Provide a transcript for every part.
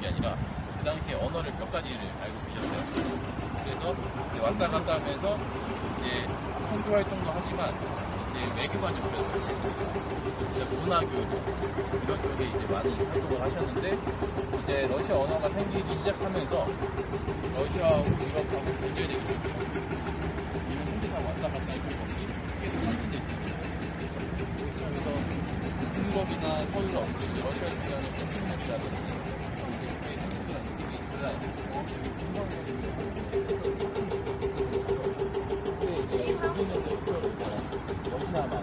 게 아니라 그 당시에 언어를 몇 가지를 알고 계셨어요. 그래서 이제 왔다 갔다 하면서 이제 선교 활동도 하지만 이제 외교관 역할도 같이 했습니다. 이제 문화교류 이런 쪽에 이제 많이 활동을 하셨는데 이제 러시아 언어가 생기기 시작하면서 러시아하고 유럽하고 분열되기 시작해요. 이런 현대상 왔다 갔다 했던 것이 계속 한군데 있습니다. 그래서 흥겁이나 서유럽 그리고 러시아 주변의 쇼핑몰이라든지 이제 현수라는 일이 달라요. 근데 이제 거기는 러시아만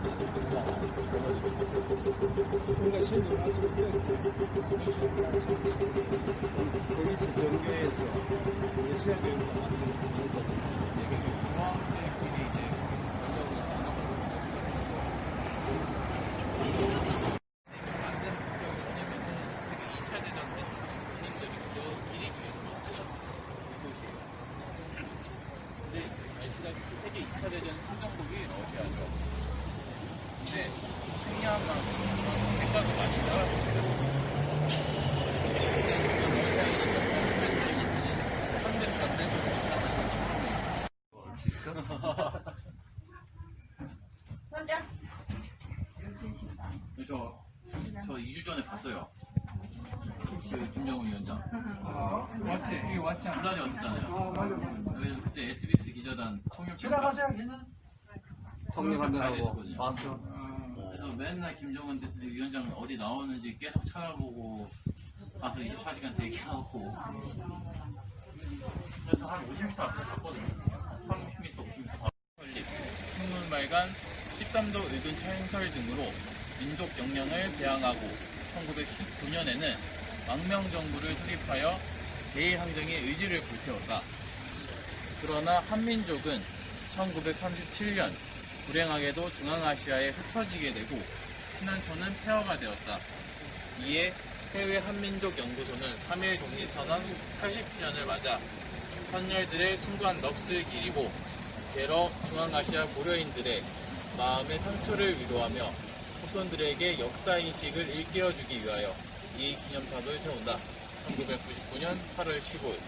우리가 신경 나서 거기서 전교에서 러시아 교육을 만들고 공화국들끼리 이제 만든 목적이 뭐냐면은 세계 2차 대전 때 진입적인 목적을 기리기 위해서 이곳이에요. 근데 아시다시피 세계 2차 대전 승전국이 러시아죠. 근데 승리한 만큼 생각이 많이 달라졌어요. 저 2주 전에 봤어요. 그 김정은 위원장. 왔지? 이게 왔지? 불란에 왔었잖아요. 맞아. 그때 SBS 기자단 통역한다고 왔어. 그래서 맨날 김정은 위원장 어디 나오는지 계속 찾아보고 가서 24시간 대기하고 그래서 한 50m 앞에 갔거든요. 30m, 50m 설립, 식물발간, 13도 의근 창설 등으로 민족 역량을 배양하고 1919년에는 망명정부를 수립하여 대의항쟁의 의지를 불태웠다. 그러나 한민족은 1937년 불행하게도 중앙아시아에 흩어지게 되고 신안초는 폐허가 되었다. 이에 해외 한민족 연구소는 3.1 독립선언 80주년을 맞아 선열들의 순간 넋을 기리고 제러 중앙아시아 고려인들의 마음의 상처를 위로하며 후손들에게 역사인식을 일깨워주기 위하여 이 기념탑을 세운다. 1999년 8월 15일.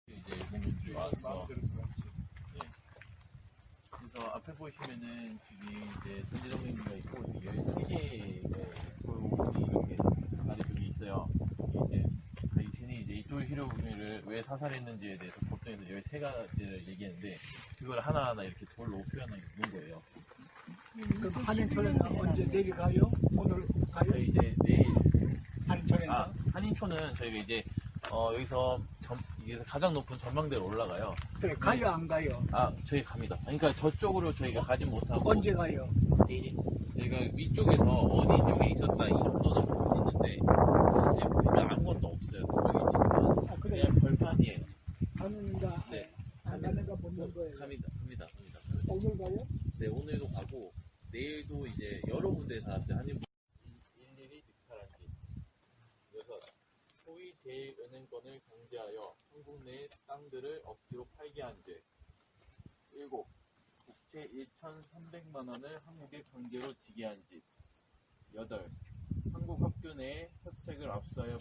이제 일본분들이 와서 그래서 앞에 보시면은 저기 이제 전지동맹기가 있고 13개의 골이 이렇게 아래쪽에 있어요. 이제 당신이 이제 이쪽 히로부미를 왜 사살했는지에 대해서 법정에서 13가지를 얘기했는데 그걸 하나하나 이렇게 돌로 표현하고 있는 거예요. 그럼 한인촌에는 언제 내일 가요? 오늘 가요? 저희 이제 내일 한인촌에는? 한인초는 저희가 이제 여기서 이게 가장 높은 전망대로 올라가요. 그래 가요 안 가요? 저희 갑니다. 그러니까 저쪽으로 저희가 가지 못하고 언제 가요? 저희가 위쪽에서 어디 쪽에 있었다 이 정도는 볼 수 있는데 이제 보면 아무것도 없어요. 저기 지금은 그래. 그냥 벌판이에요. 가는가? 네. 안 가는가 보는 거예요. 갑니다. 오늘 가요? 네, 오늘도 가고 내일도 이제 여러 군데 다 한인 일일이 득탈한 집. 6. 소위 제1은행권을 강제하여 한국 내 땅들을 억지로 팔게 한 죄. 7. 국채 1,300만 원을 한국에 강제로 지게 한 짓. 8. 한국 학교 내에 혈책을 압수하여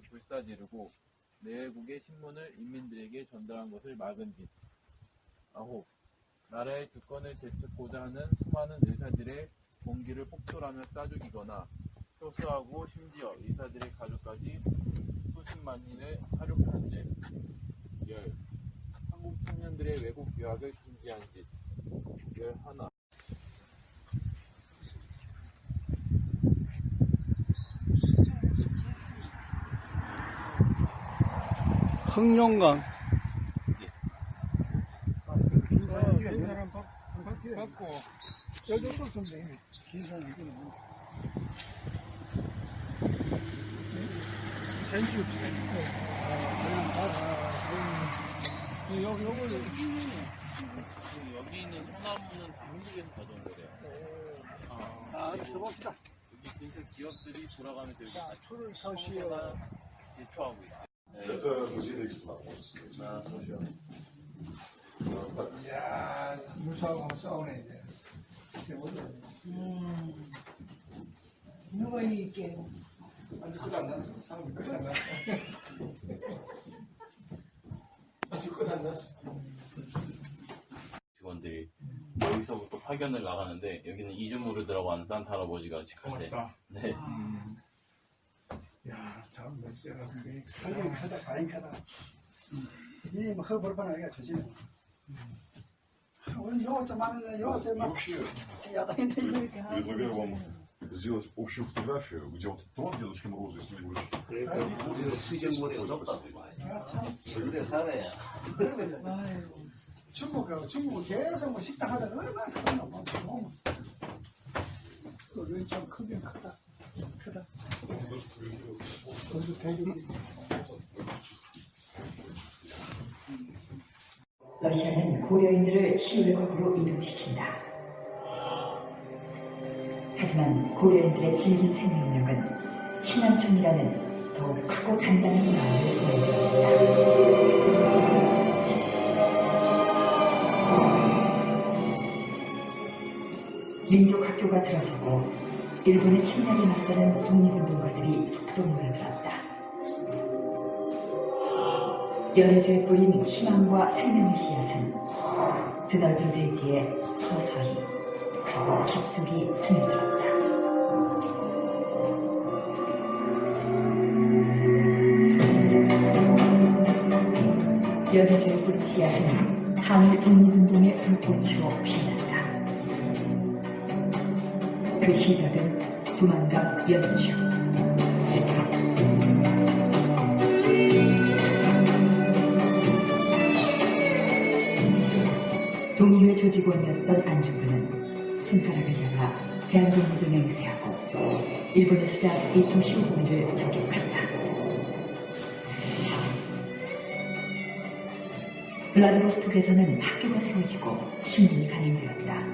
불사지르고 내외국의 신문을 인민들에게 전달한 것을 막은 짓. 9. 나라의 주권을 되찾고자 하는 수많은 의사들의 공기를 폭돌하며 쏴죽이거나 효수하고 심지어 의사들의 가족까지 수십만인을 살육한 죄. 10. 한국 청년들의 외국 유학을 금지한 짓. 11. 흥룡강. 받고 요 정도 쓰면 되네. 계산은 좀 센치 없어요. 요거는 여기 있는 소나무는 다 한국에서 가져온 거래요. 들어봅시다. 이 근처 기업들이 돌아가면서 여기 자, 줄을 서시오. 대처하고 있어요. 네. Это музей экспонатов. 아, 그렇죠. 야, 무서워하고 싸우네, 이제. 누가 이게 아직 끝 안 났어. 상이 끝 안 났어. 아직 끝 안 났어. 직원들이 여기서부터 파견을 나가는데 여기는 이주무르 들어간 산타 할아버지가 직할때 네. 야, 참 멋져라. 상당히 크다, 많이 크다. 이뭐 허벌판 아이가 저지네. 오늘 영어 좀 많은데 영어서 막 Вообще, 야당인데 있으니까. предлагаю вам сделать общую фотографию, где вот трон Дедушки Мороза и Снегурочка. 수경물에 어렵다. 아, 참. 근데 사네. 중국은 계속 뭐 식당 하다가 얼마나 크나 뭐. 여기 좀 크긴 크다. 크다. 거기도 대륙이. 러시아는 고려인들을 시골국으로 이동시킨다. 하지만 고려인들의 질긴 생명력은 신앙촌이라는 더욱 크고 단단한 마음을 보여줍니다. 민족학교가 들어서고 일본의 침략에 맞서는 독립운동가들이 속도 모여들었다. 연해주에 뿌린 희망과 생명의 씨앗은 드넓은 대지에 서서히 그리고 깊숙이 스며들었다. 연해주에 뿌린 씨앗은 항일 독립운동의 불꽃으로 피어났다. 그 시작은 두만강 연주. 동의회 조직원이었던 안중근은 손가락을 잡아 대한독립을 맹세하고 일본의 수장 이토 히로부미를 저격한다. 블라디보스톡에서는 학교가 세워지고 신문이 간행되었다.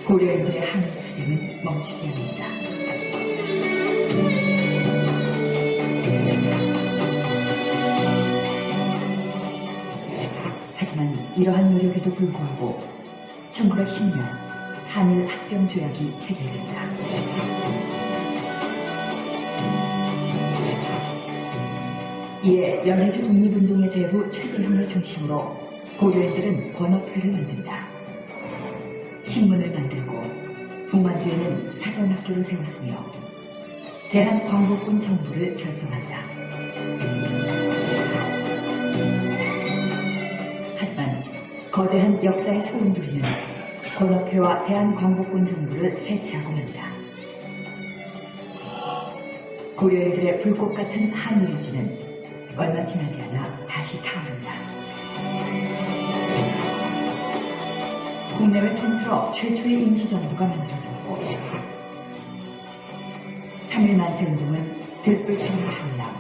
고려인들의 항일 투쟁은 멈추지 않는다. 하지만 이러한 노력에도 불구하고 1910년 한일 합병조약이 체결된다. 이에 연해주 독립운동의 대부 최재형을 중심으로 고려인들은 권업회를 만든다. 신문을 만들고 북만주에는 사관학교를 세웠으며 대한광복군 정부를 결성한다. 하지만 거대한 역사의 소용돌이는 권업회와 대한광복군 정부를 해체하고 만다. 고려인들의 불꽃 같은 한일의지는 얼마 지나지 않아 다시 타오른다. 국내를 통틀어 최초의 임시정부가 만들어졌고 3.1 만세운동은 들불처럼 타올라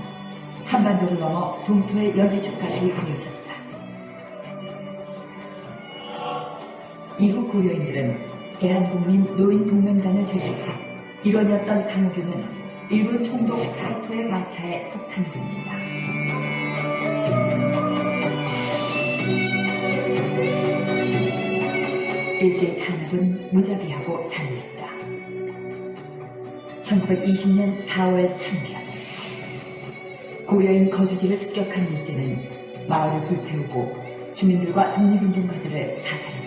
한반도를 넘어 동토의 연해주까지 이어졌다. 이후 고려인들은 대한국민 노인동맹단을 조직해 일원이었던 강호교는 일본 총독 사이토의 마차에 폭탄을 던진다. 일제의 탄압은 무자비하고 잔인했다. 1920년 4월 참변 고려인 거주지를 습격한 일제는 마을을 불태우고 주민들과 독립운동가들을 사살했다.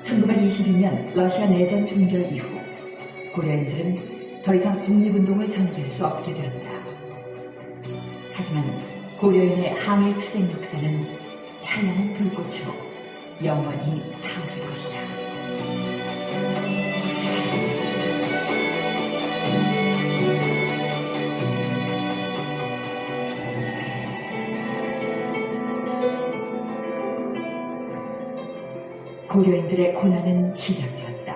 1922년 러시아 내전 종결 이후 고려인들은 더 이상 독립운동을 전개할 수 없게 되었다. 하지만 고려인의 항일 투쟁 역사는 찬란한 불꽃으로 영원히 타오를 것이다. 고려인들의 고난은 시작되었다.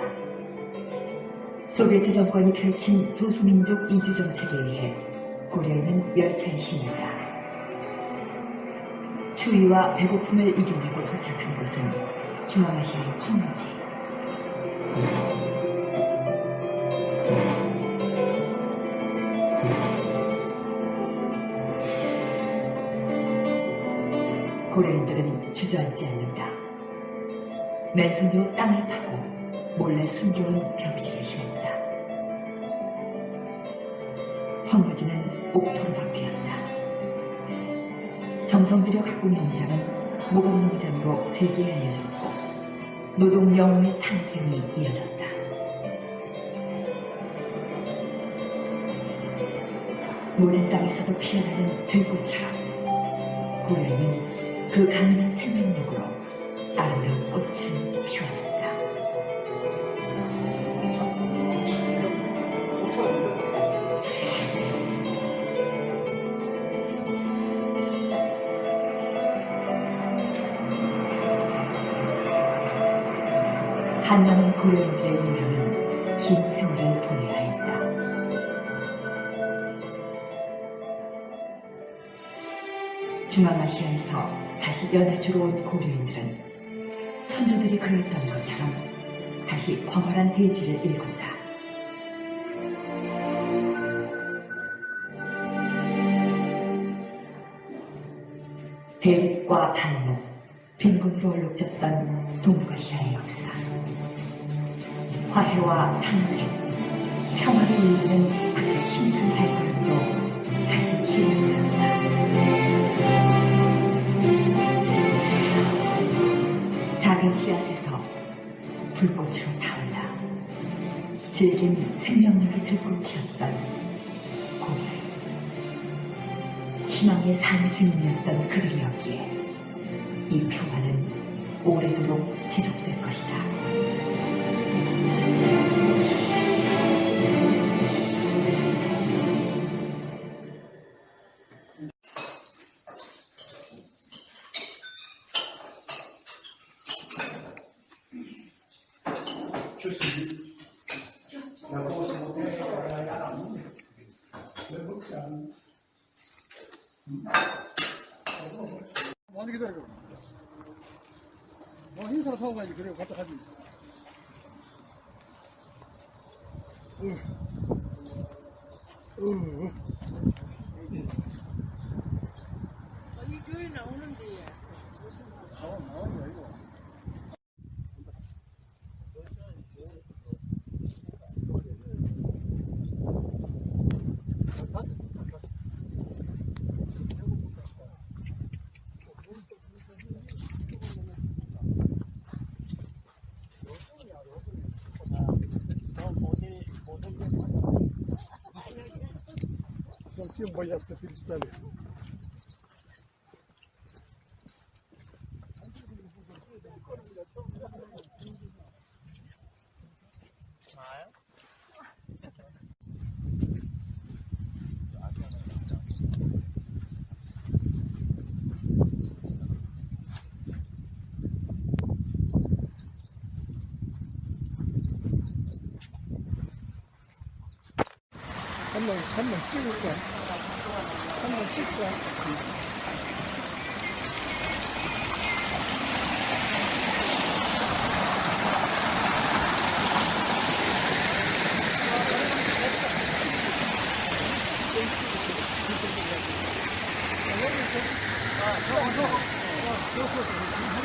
소비에트 정권이 펼친 소수민족 이주 정책에 의해 고려인은 열차에 실렸다. 추위와 배고픔을 이겨내고 도착한 곳은 중앙아시아의 황무지. 고려인들은 주저앉지 않는다. 맨손으로 땅을 파고 몰래 숨겨온 벽실에 심었다. 황무지는 옥토로 바뀌었다. 정성 들여 가꾼 농장은 모범농장으로 세계에 알려졌고 노동 영웅의 탄생이 이어졌다. 모진 땅에서도 피어나는 들꽃처럼 고려인은 그 강인한 생명력으로 아름다운 꽃을 피워냈다. 한많은 고려인들의 유명은 긴 세월을 보내야 했다. 중앙아시아에서 다시 연해주로 온 고려인들은 선조들이 그랬던 것처럼 다시 광활한 대지를 일군다. 대립과 반목, 빈곤으로 얼룩졌던 동북아시아의 역사. 화해와 상생, 평화를 이루는 그들의 힘찬 발걸음도 다시 시작되었다. 작은 씨앗에서 불꽃으로 타올라 질긴 생명력의 들꽃이었던 고려. 희망의 상징이었던 그들이었기에 이 평화는 오래도록 지속될 것이다. 많이 기다려. 인사로 사고 가야지. 그래 갖다 가지. 이 교회 나오는데 나오는 거야 이거. Совсем боятся перестали. 한번 찍을까? 한번 찍을까? 저거.